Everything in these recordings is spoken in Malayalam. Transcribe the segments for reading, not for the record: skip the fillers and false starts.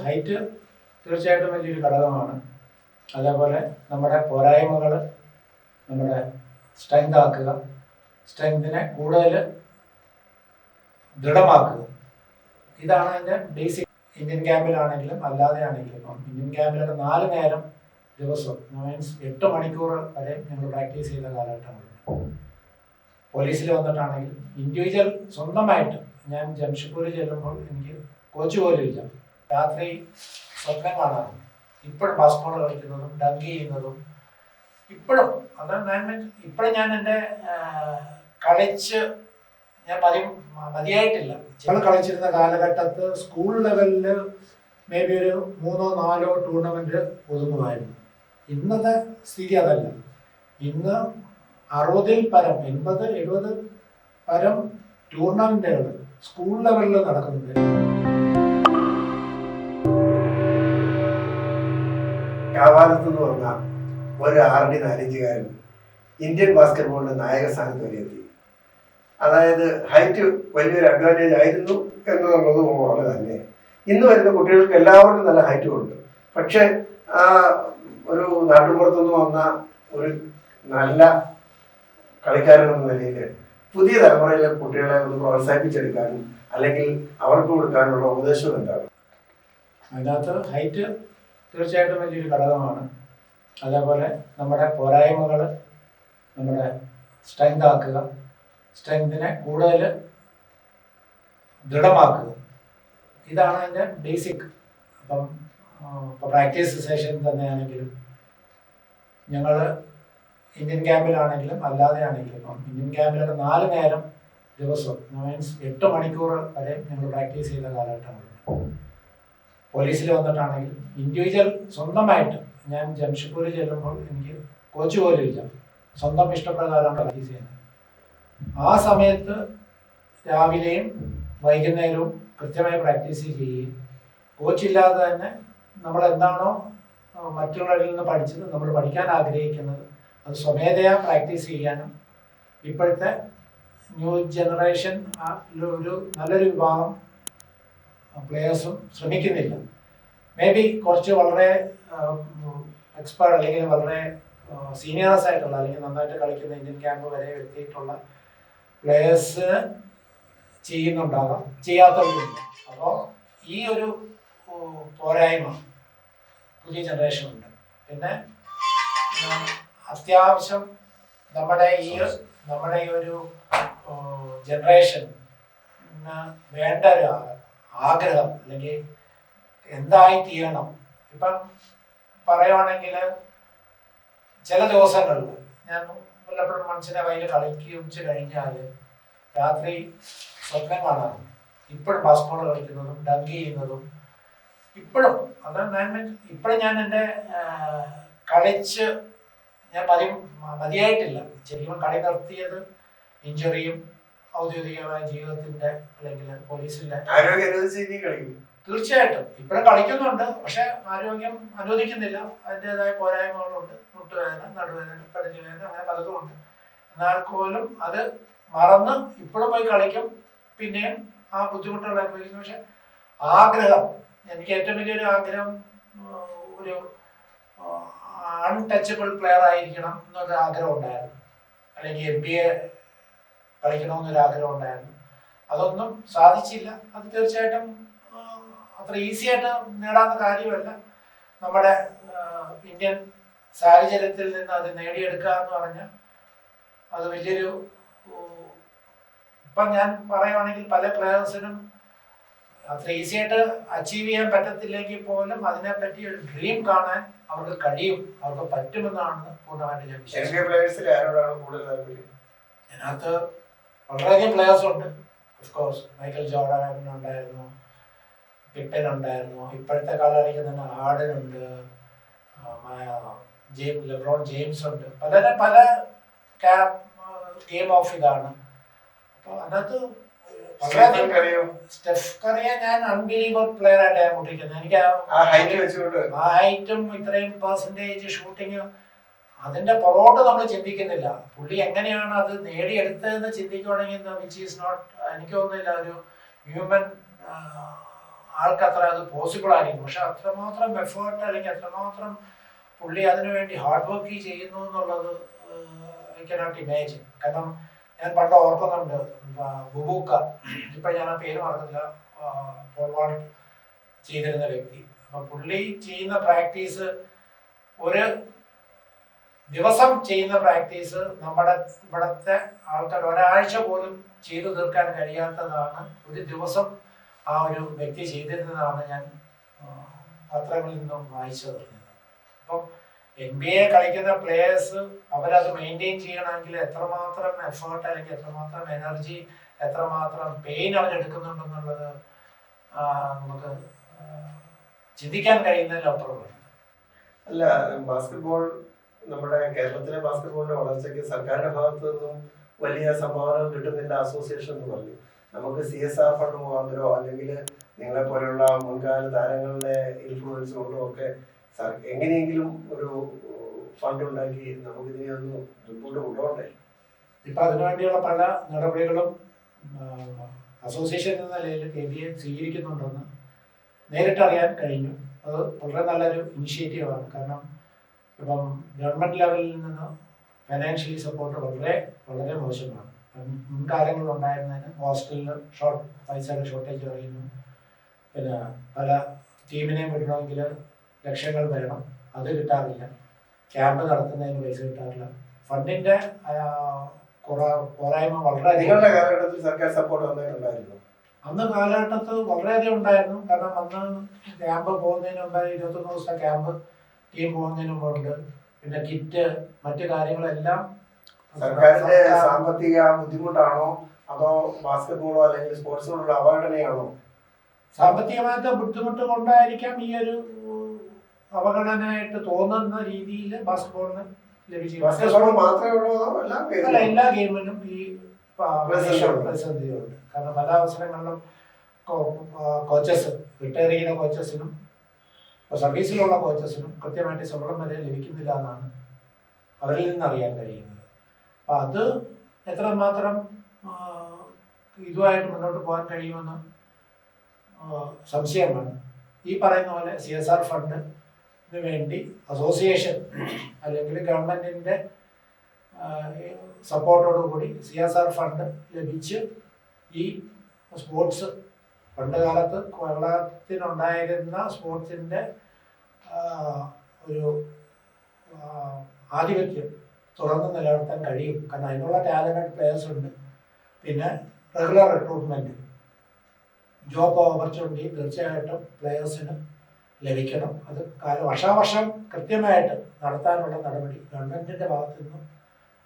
ഹൈറ്റ് തീർച്ചയായിട്ടും വലിയൊരു ഘടകമാണ്. അതേപോലെ നമ്മുടെ പോരായ്മകൾ നമ്മുടെ സ്ട്രെങ്ത് ആക്കുക, സ്ട്രെങ്തിനെ കൂടുതൽ ദൃഢമാക്കുക. ഇതാണ് അതിൻ്റെ ബേസിക്. ഇന്ത്യൻ ക്യാമ്പിലാണെങ്കിലും അല്ലാതെ ആണെങ്കിലും ഇപ്പം ഇന്ത്യൻ ക്യാമ്പിലൊക്കെ 4 നേരം ദിവസം മീൻസ് 8 മണിക്കൂർ വരെ ഞങ്ങൾ പ്രാക്ടീസ് ചെയ്ത കാലഘട്ടങ്ങളുണ്ട്. പോലീസിൽ വന്നിട്ടാണെങ്കിൽ ഇൻഡിവിജ്വൽ സ്വന്തമായിട്ട് ഞാൻ ജംഷഡ്പൂരിൽ ചെല്ലുമ്പോൾ എനിക്ക് കോച്ച് പോലും ഇല്ല. രാത്രി സ്വപ്നം കാണാറുണ്ട്. ഇപ്പോഴും ബാസ്കറ്റ്ബോൾ കളിക്കുന്നതും ഡങ്ക് ചെയ്യുന്നതും ഇപ്പോഴും ഇപ്പോഴും ഞാൻ എൻ്റെ കളിച്ച് ഞാൻ മതിയായിട്ടില്ല. ഞങ്ങൾ കളിച്ചിരുന്ന കാലഘട്ടത്ത് സ്കൂൾ ലെവലിൽ മേ ബി ഒരു 3-4 ടൂർണമെൻറ്റ് ഒതുങ്ങുമായിരുന്നു. ഇന്നത്തെ സ്ഥിതി അതല്ല. ഇന്ന് 60-ൽ പരം 80-70 പരം ടൂർണമെൻറ്റുകൾ സ്കൂൾ ലെവലിൽ നടക്കുന്നുണ്ട്. കാവാലത്ത് എന്ന് പറഞ്ഞ ഒരു 6'4" ഇന്ത്യൻ ബാസ്കറ്റ്ബോളിന്റെ നായക സ്ഥാനത്ത് വരെ എത്തി. അതായത് ഹൈറ്റ് വലിയൊരു അഡ്വാൻറ്റേജ് ആയിരുന്നു എന്നുള്ളത് പോലെ തന്നെ ഇന്ന് വരുന്ന കുട്ടികൾക്ക് എല്ലാവർക്കും നല്ല ഹൈറ്റും ഉണ്ട്. പക്ഷെ ഒരു നാട്ടുമ്പുറത്തുനിന്ന് വന്ന ഒരു നല്ല കളിക്കാരൻ എന്ന നിലയിൽ പുതിയ തലമുറയിലെ കുട്ടികളെ ഒന്ന് പ്രോത്സാഹിപ്പിച്ചെടുക്കാനും അല്ലെങ്കിൽ അവർക്ക് കൊടുക്കാനുള്ള ഉപദേശം എന്താണ്? അതിനകത്ത് ഹൈറ്റ് തീർച്ചയായിട്ടും വലിയൊരു ഘടകമാണ്. അതേപോലെ നമ്മുടെ പോരായ്മകൾ നമ്മുടെ സ്ട്രെങ്ത് ആക്കുക, സ്ട്രെങ്തിനെ കൂടുതൽ ദൃഢമാക്കുക. ഇതാണ് അതിൻ്റെ ബേസിക്. അപ്പം ഇപ്പോൾ പ്രാക്ടീസ് സെഷൻ തന്നെയാണെങ്കിലും ഞങ്ങൾ ഇന്ത്യൻ ക്യാമ്പിലാണെങ്കിലും അല്ലാതെ ആണെങ്കിലും ഇപ്പം ഇന്ത്യൻ ക്യാമ്പിലൊക്കെ 4 നേരം ദിവസം മീൻസ് 8 മണിക്കൂർ വരെ ഞങ്ങൾ പ്രാക്ടീസ് ചെയ്ത കാലഘട്ടങ്ങളുണ്ട്. പോലീസിൽ വന്നിട്ടാണെങ്കിൽ ഇൻഡിവിജ്വൽ സ്വന്തമായിട്ട് ഞാൻ ജംഷഡ്പൂരിൽ ചെല്ലുമ്പോൾ എനിക്ക് കോച്ച് പോലും ഇല്ല. സ്വന്തം ഇഷ്ടപ്രകാരമാണ് പ്രാക്ടീസ് ചെയ്യുന്നത്. ആ സമയത്ത് രാവിലെയും വൈകുന്നേരവും കൃത്യമായി പ്രാക്ടീസ് ചെയ്യുകയും കോച്ചില്ലാതെ തന്നെ നമ്മൾ എന്താണോ മറ്റുള്ളവരിൽ നിന്ന് പഠിച്ചത്, നമ്മൾ പഠിക്കാൻ ആഗ്രഹിക്കുന്നത് അത് സ്വമേധയാ പ്രാക്ടീസ് ചെയ്യാനും ഇപ്പോഴത്തെ ന്യൂ ജനറേഷൻ ഒരു നല്ലൊരു വിഭാഗം പ്ലേയേഴ്സും ശ്രമിക്കുന്നില്ല. മേ ബി കുറച്ച് വളരെ എക്സ്പേർട്ട് അല്ലെങ്കിൽ വളരെ സീനിയേഴ്സ് ആയിട്ടുള്ള അല്ലെങ്കിൽ നന്നായിട്ട് കളിക്കുന്ന ഇന്ത്യൻ ക്യാമ്പ് വരെ എത്തിയിട്ടുള്ള പ്ലേയേഴ്സ് ചെയ്യുന്നുണ്ടാകാം, ചെയ്യാത്തവരുമില്ല. അപ്പോൾ ഈ ഒരു പോരായ്മ പുതിയ ജനറേഷനുണ്ട്. പിന്നെ അത്യാവശ്യം നമ്മുടെ ഈ ഒരു ജനറേഷൻ വേണ്ട ഒരു ആഗ്രഹം അല്ലെങ്കിൽ എന്തായി തീരണം. ഇപ്പം പറയുവാണെങ്കിൽ ചില ദിവസങ്ങളിൽ ഞാൻ വല്ലപ്പോഴും മനസ്സിനെ വയലിൽ കളിച്ച് കഴിഞ്ഞാൽ രാത്രി സ്വപ്നം കാണാറുണ്ട്. ഇപ്പോഴും ബാസ്കറ്റ്ബോൾ കളിക്കുന്നതും ഡങ്ക് ചെയ്യുന്നതും ഇപ്പോഴും ഇപ്പോഴും ഞാൻ എൻ്റെ കളിച്ച് ഞാൻ മതിയായിട്ടില്ല. ശരിക്കും കളി നിർത്തിയത് ഇഞ്ചുറിയും ഔദ്യോഗികമായ ജീവിതത്തിന്റെ അല്ലെങ്കിൽ പോലീസിന്റെ തീർച്ചയായിട്ടും ഇപ്പോഴും കളിക്കുന്നുണ്ട്. പക്ഷെ ആരോഗ്യം അനുവദിക്കുന്നില്ല. അതിൻ്റെതായ പോരായ്മകളുണ്ട്. മുട്ടുവേദന, നടുവേദന, പടിഞ്ഞുവേദന, അങ്ങനെ പലതും ഉണ്ട്. എന്നാൽ പോലും അത് മറന്ന് ഇപ്പോഴും പോയി കളിക്കും. പിന്നെയും ആ ബുദ്ധിമുട്ടുകൾ അനുഭവിക്കുന്നു. പക്ഷെ ആഗ്രഹം, എനിക്ക് ഏറ്റവും വലിയൊരു ആഗ്രഹം ഒരു അൺടച്ചബിൾ പ്ലെയർ ആയിരിക്കണം എന്നൊരു ആഗ്രഹം ഉണ്ടായിരുന്നു. അല്ലെങ്കിൽ NBA കളിക്കണമെന്നൊരു ആഗ്രഹം ഉണ്ടായിരുന്നു. അതൊന്നും സാധിച്ചില്ല. അത് തീർച്ചയായിട്ടും അത്ര ഈസി ആയിട്ട് നേടാവുന്ന കാര്യമല്ല. നമ്മുടെ ഇന്ത്യൻ സാഹചര്യത്തിൽ നിന്ന് അത് നേടിയെടുക്കുക എന്ന് പറഞ്ഞാൽ അത് വലിയൊരു ഇപ്പം ഞാൻ പറയുവാണെങ്കിൽ പല പ്ലെയേഴ്സിനും അത്ര ഈസി ആയിട്ട് അച്ചീവ് ചെയ്യാൻ പറ്റത്തില്ലെങ്കിൽ പോലും അതിനെപ്പറ്റി ഒരു ഡ്രീം കാണാൻ അവർക്ക് കഴിയും, അവർക്ക് പറ്റുമെന്നാണ് പൂർണ്ണമായിട്ട് ഞാൻ വിശ്വസിക്കുന്നത്. അതിനകത്ത് വളരെയധികം പ്ലെയേഴ്സ് ഉണ്ട്. ഓഫ്കോഴ്സ് മൈക്കൽ ജോർഡൻ ഉണ്ടായിരുന്നു, പിപ്പൻ ഉണ്ടായിരുന്നു. ഇപ്പോഴത്തെ കാലം കളിക്കുന്ന ഹാർഡൻ ഉണ്ട്, ലെബ്രോൺ ജെയിംസ് ഉണ്ട്. പല ഗെയിം ഓഫ് ഇതാണ്. അപ്പോൾ അതിനകത്ത് സ്റ്റെഫ് കറിയെ ഞാൻ അൺബിലീവബിൾ പ്ലെയർ ആയിട്ട് ഞാൻ കൂട്ടിയിരിക്കുന്നത്. എനിക്ക് ആ ഹൈറ്റും ഇത്രയും പെർസെൻറ്റേജ് ഷൂട്ടിങ് അതിന്റെ പുറകോട്ട് നമ്മൾ ചിന്തിക്കുന്നില്ല. പുള്ളി എങ്ങനെയാണ് അത് നേടിയെടുത്തതെന്ന് ചിന്തിക്കുകയാണെങ്കിൽ വിച്ച് ഈസ് നോട്ട്, എനിക്ക് തോന്നുന്നില്ല ഒരു ഹ്യൂമൻ ആൾക്കത്ര അത് പോസിബിൾ ആയിരിക്കും. പക്ഷെ അത്രമാത്രം എഫേർട്ട് അല്ലെങ്കിൽ അത്രമാത്രം പുള്ളി അതിനു വേണ്ടി ഹാർഡ് വർക്ക് ചെയ്യുന്നു എന്നുള്ളത് ഐ കനോട്ട് ഇമാജിൻ. കാരണം ഞാൻ പണ്ട് ഓർക്കുന്നുണ്ട്, ബുബൂക്ക, ഇപ്പം ഞാൻ ആ പേര് മറന്നില്ല, ഫോർവേഡ് ചെയ്തിരുന്ന വ്യക്തി. അപ്പം പുള്ളി ചെയ്യുന്ന പ്രാക്ടീസ്, ഒരു ദിവസം ചെയ്യുന്ന പ്രാക്ടീസ് നമ്മുടെ ഇവിടുത്തെ ആൾക്കാർ ഒരാഴ്ച പോലും ചെയ്തു തീർക്കാൻ കഴിയാത്തതാണ് ഒരു ദിവസം ആ ഒരു വ്യക്തി ചെയ്തിരുന്നതാണ് ഞാൻ പത്രങ്ങളിൽ നിന്നും വായിച്ചു തുടങ്ങിയത്. അപ്പം NBA കളിക്കുന്ന പ്ലേയേഴ്സ് അവരത് മെയിൻറ്റെയിൻ ചെയ്യണമെങ്കിൽ എത്രമാത്രം എഫേർട്ട് അല്ലെങ്കിൽ എത്രമാത്രം എനർജി, എത്രമാത്രം പെയിൻ അവരെടുക്കുന്നുണ്ടെന്നുള്ളത് നമുക്ക് ചിന്തിക്കാൻ കഴിയുന്നതിലപ്പുറമാണ്. അല്ല, ബാസ്കറ്റ്ബോൾ, നമ്മുടെ കേരളത്തിലെ ബാസ്കറ്റ്ബോളിന്റെ വളർച്ചയ്ക്ക് സർക്കാരിന്റെ ഭാഗത്തു നിന്നും വലിയ സംഭാവനകൾ കിട്ടുന്നില്ല അസോസിയേഷൻ എന്ന് പറഞ്ഞു. നമുക്ക് CSR ഫണ്ട് മുഖാന്തരോ അല്ലെങ്കിൽ നിങ്ങളെ പോലെയുള്ള മുൻകാല താരങ്ങളുടെ ഇൻഫ്ലുവൻസ് കൊണ്ടോ ഒക്കെ എങ്ങനെയെങ്കിലും ഒരു ഫണ്ട് ഉണ്ടാക്കി നമുക്ക് ഇതിനെ ഒന്ന് മുമ്പോട്ട് കൊണ്ടുപോകണ്ടേ? ഇപ്പൊ അതിനുവേണ്ടിയുള്ള പല നടപടികളും അസോസിയേഷൻ എന്ന നിലയിൽ KBA സ്വീകരിക്കുന്നുണ്ടെന്ന് നേരിട്ടറിയാൻ കഴിഞ്ഞു. അത് വളരെ നല്ലൊരു ഇനിഷ്യേറ്റീവാണ്. കാരണം ഇപ്പം ഗവൺമെന്റ് ലെവലിൽ നിന്ന് ഫൈനാൻഷ്യലി സപ്പോർട്ട് വളരെ വളരെ മോശമാണ്. മുൻകാലങ്ങളിൽ ഉണ്ടായിരുന്നതിന് ഹോസ്റ്റലിൽ പൈസയുടെ ഷോർട്ടേജ് അറിയുന്നു. പിന്നെ പല ടീമിനെയും വിടണമെങ്കിൽ ലക്ഷങ്ങൾ വേണം, അത് കിട്ടാറില്ല. ക്യാമ്പ് നടത്തുന്നതിന് പൈസ കിട്ടാറില്ല. ഫണ്ടിന്റെ പോരായ്മ വളരെ. നിങ്ങളുടെ കാലഘട്ടത്തിൽ സർക്കാർ സപ്പോർട്ട് വന്നിട്ടുണ്ടായിരുന്നു? അന്ന് കാലഘട്ടത്ത് വളരെയധികം ഉണ്ടായിരുന്നു. കാരണം അന്ന് ക്യാമ്പ് പോകുന്നതിന് മുമ്പ് 21 ദിവസത്തെ ക്യാമ്പ് ടീം പോകുന്നതിന് മുമ്പുണ്ട്. പിന്നെ കിറ്റ്, മറ്റു കാര്യങ്ങളെല്ലാം. സർക്കാരിന്റെ സാമ്പത്തിക ബുദ്ധിമുട്ടാണോ അതോ ബാസ്കറ്റ്ബോളോ അല്ലെങ്കിൽ സ്പോർട്സിനോടുള്ള അവഗണനയാണോ? സാമ്പത്തികമായിട്ട് ബുദ്ധിമുട്ട് കൊണ്ടായിരിക്കാം ഈ ഒരു അവഗണനയായിട്ട് തോന്നുന്ന രീതിയിൽ ബാസ്കറ്റ്ബോളിന് അല്ല, എല്ലാ ഗെയിമിനും ഈ പ്രതിസന്ധിയുണ്ട്. കാരണം പല അവസരങ്ങളിലും കോച്ചസ്, റിട്ടയർ ചെയ്യുന്ന കോച്ചസിനും സർവീസിലുള്ള കോച്ചസിനും കൃത്യമായിട്ട് ശമ്പളം വരെ ലഭിക്കുന്നില്ല എന്നാണ് അവരിൽ നിന്ന് അറിയാൻ കഴിയുന്നത്. അപ്പം അത് എത്രമാത്രം ഇതുമായിട്ട് മുന്നോട്ട് പോകാൻ കഴിയുമെന്ന് സംശയമാണ്. ഈ പറയുന്ന പോലെ CSR ഫണ്ടിന് വേണ്ടി അസോസിയേഷൻ അല്ലെങ്കിൽ ഗവൺമെന്റിന്റെ സപ്പോർട്ടോടുകൂടി CSR ഫണ്ട് ലഭിച്ച് ഈ സ്പോർട്സ്, പണ്ട് കാലത്ത് കേരളത്തിനുണ്ടായിരുന്ന സ്പോർട്സിന്റെ ഒരു ആധിപത്യം തുറന്ന് നിലനിർത്താൻ കഴിയും. കാരണം അതിനുള്ള ടാലന്റഡ് പ്ലേയേഴ്സ് ഉണ്ട്. പിന്നെ റെഗുലർ റിക്രൂട്ട്മെന്റ്, ജോബ് ഓപ്പർച്യൂണിറ്റി തീർച്ചയായിട്ടും പ്ലേയേഴ്സിന് ലഭിക്കണം. അത് വർഷാവർഷം കൃത്യമായിട്ട് നടത്താനുള്ള നടപടി ഗവൺമെന്റിന്റെ ഭാഗത്തു നിന്നും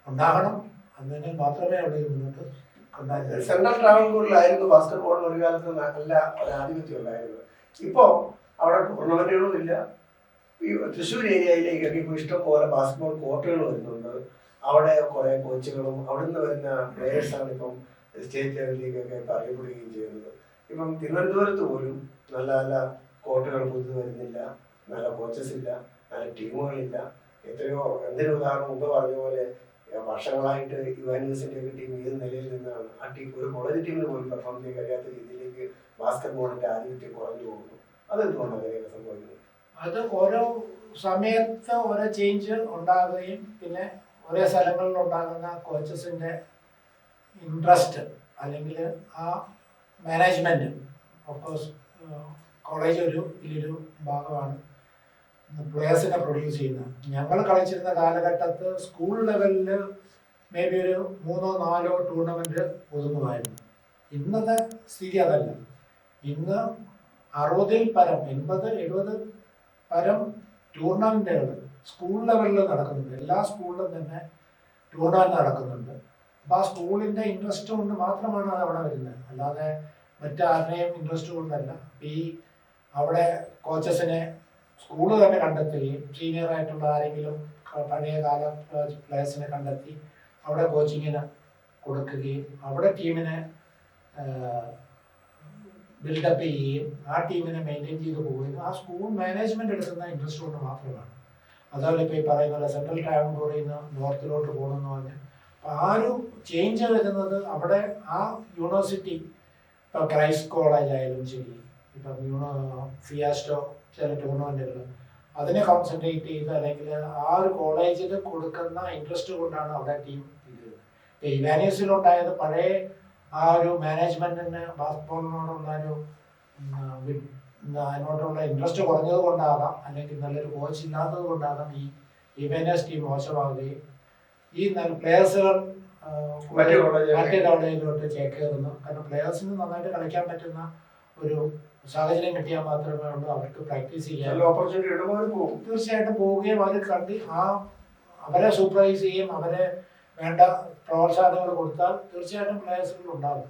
ഉണ്ടാകണം. അതിന് മാത്രമേ അവിടെ മുന്നോട്ട് കൊണ്ടുവരാൻ. സെൻട്രൽ ട്രാവൻകൂറിലായിരുന്നു ബാസ്കറ്റ്ബോളിന് ഒരു കാലത്ത് നല്ല ഒരു ആധിപത്യം ഉണ്ടായിരുന്നത്. ഇപ്പോൾ അവിടെ ടൂർണമെന്റുകളും ഇല്ല. ഈ തൃശ്ശൂർ ഏരിയയിലേക്കൊക്കെ ഇപ്പോൾ ഇഷ്ടംപോലെ ബാസ്കറ്റ്ബോൾ കോർട്ടുകൾ വരുന്നുണ്ട്. അവിടെ കുറേ കോച്ചുകളും അവിടെ നിന്ന് വരുന്ന പ്ലേയേഴ്സാണ് ഇപ്പം സ്റ്റേറ്റ് ലെവലിലേക്കൊക്കെ അറിയപ്പെടുകയും ചെയ്യുന്നത്. ഇപ്പം തിരുവനന്തപുരത്ത് പോലും നല്ല നല്ല കോർട്ടുകൾ പുതുത് വരുന്നില്ല, നല്ല കോച്ചസ് ഇല്ല, നല്ല ടീമുകളില്ല. എത്രയോ എന്തൊരു ഉദാഹരണം മുമ്പ് പറഞ്ഞ പോലെ വർഷങ്ങളായിട്ട് യുവാനിവേഴ്സിറ്റി ഒക്കെ ടീം ഏത് നിലയിൽ നിന്നാണ് ആ ടീം ഒരു കോളേജ് ടീമിന് പോലും പെർഫോം ചെയ്യാൻ കഴിയാത്ത രീതിയിലേക്ക് ബാസ്കറ്റ്ബോളിന്റെ ആധിപത്യം കുറഞ്ഞു പോകുന്നു. അതെന്തുകൊണ്ടാണ് അങ്ങനെയൊക്കെ സംഭവിക്കുന്നത്? അത് ഓരോ സമയത്ത് ഓരോ ചേഞ്ച് ഉണ്ടാകുകയും പിന്നെ ഓരോ സ്ഥലങ്ങളിൽ ഉണ്ടാകുന്ന കോച്ചസിന്റെ ഇൻട്രസ്റ്റ് അല്ലെങ്കിൽ ആ മാനേജ്മെന്റ്, ഓഫ്കോഴ്സ് കോളേജ് ഒരു വലിയൊരു ഭാഗമാണ് പ്ലേയേഴ്സിനെ പ്രൊഡ്യൂസ് ചെയ്യുന്നത്. ഞങ്ങൾ കളിച്ചിരുന്ന കാലഘട്ടത്ത് സ്കൂൾ ലെവലിൽ മേ ബി ഒരു 3-4 ടൂർണമെന്റ് ഒതുങ്ങുമായിരുന്നു. ഇന്നത്തെ സ്ഥിതി അതല്ല. ഇന്ന് 60-ൽ പരം 80-70 പരം ടൂർണമെന്റുകൾ സ്കൂൾ ലെവലിൽ നടക്കുന്നുണ്ട്. എല്ലാ സ്കൂളിലും തന്നെ ടൂർണമെന്റ് നടക്കുന്നുണ്ട്. അപ്പം ആ സ്കൂളിന്റെ ഇൻട്രസ്റ്റ് കൊണ്ട് മാത്രമാണ് അത് അവിടെ വരുന്നത്, അല്ലാതെ മറ്റാരുടെയും ഇൻട്രസ്റ്റ് കൊണ്ടല്ല. ഈ അവിടെ കോച്ചസിനെ സ്കൂള് തന്നെ കണ്ടെത്തുകയും സീനിയർ ആയിട്ടുള്ള ആരെങ്കിലും പഴയകാല പ്ലേയേഴ്സിനെ കണ്ടെത്തി അവിടെ കോച്ചിങ്ങിന് കൊടുക്കുകയും അവിടെ ടീമിനെ ബിൽഡപ്പ് ചെയ്യുകയും ആ ടീമിനെ മെയിൻറ്റെയിൻ ചെയ്ത് പോവുകയും ആ സ്കൂൾ മാനേജ്മെന്റ് എടുക്കുന്ന ഇൻട്രസ്റ്റ് കൊണ്ട് മാത്രമാണ്. അതുപോലെ ഇപ്പോൾ ഈ പറയുന്ന പോലെ സെൻട്രൽ ട്രാവൻകൂറിൽ നിന്ന് നോർത്തിലോട്ട് പോകണമെന്ന് പറഞ്ഞാൽ ആ ഒരു ചേഞ്ച് വരുന്നത് അവിടെ ആ യൂണിവേഴ്സിറ്റി, ഇപ്പോൾ ക്രൈസ്റ്റ് കോളേജ് ആയാലും ശരി, ഇപ്പം ഫിയാസ്റ്റോ ചില ടൂർണമെൻറ്റുകൾ അതിനെ കോൺസെൻട്രേറ്റ് ചെയ്ത് അല്ലെങ്കിൽ ആ ഒരു കോളേജിൽ കൊടുക്കുന്ന ഇൻട്രസ്റ്റ് കൊണ്ടാണ് അവിടെ ടീം ഇത്. ഇപ്പം ഇവാനിയസിലുണ്ടായത് പഴയ ആ ഒരു മാനേജ്മെൻറ്റിന് ബാസ്കറ്റ്ബോളിനോടുള്ള ഒരു അതിനോടുള്ള ഇൻട്രസ്റ്റ് കുറഞ്ഞത് കൊണ്ടാകാം, അല്ലെങ്കിൽ നല്ലൊരു കോച്ച് ഇല്ലാത്തത് കൊണ്ടാകാം ഈ ഇവാനിയസ് ടീം മോശമാവുകയും ഈ നല്ല പ്ലെയേഴ്സുകൾ മറ്റേ കോളേജിലോട്ട് ചേക്കേറുന്നു. കാരണം പ്ലെയേഴ്സിന് നന്നായിട്ട് കളിക്കാൻ പറ്റുന്ന ഒരു സാഹചര്യം കിട്ടിയാൽ മാത്രമേ ഉള്ളൂ അവർക്ക് പ്രാക്ടീസ് ചെയ്യാൻ തീർച്ചയായിട്ടും പോവുകയും അവർ കണ്ട് അവരെ സൂപ്പർവൈസ് ചെയ്യും, അവരെ വേണ്ട പ്രോത്സാഹനങ്ങൾ കൊടുത്താൽ തീർച്ചയായിട്ടും പ്ലെയേഴ്സുകൾ ഉണ്ടാകും.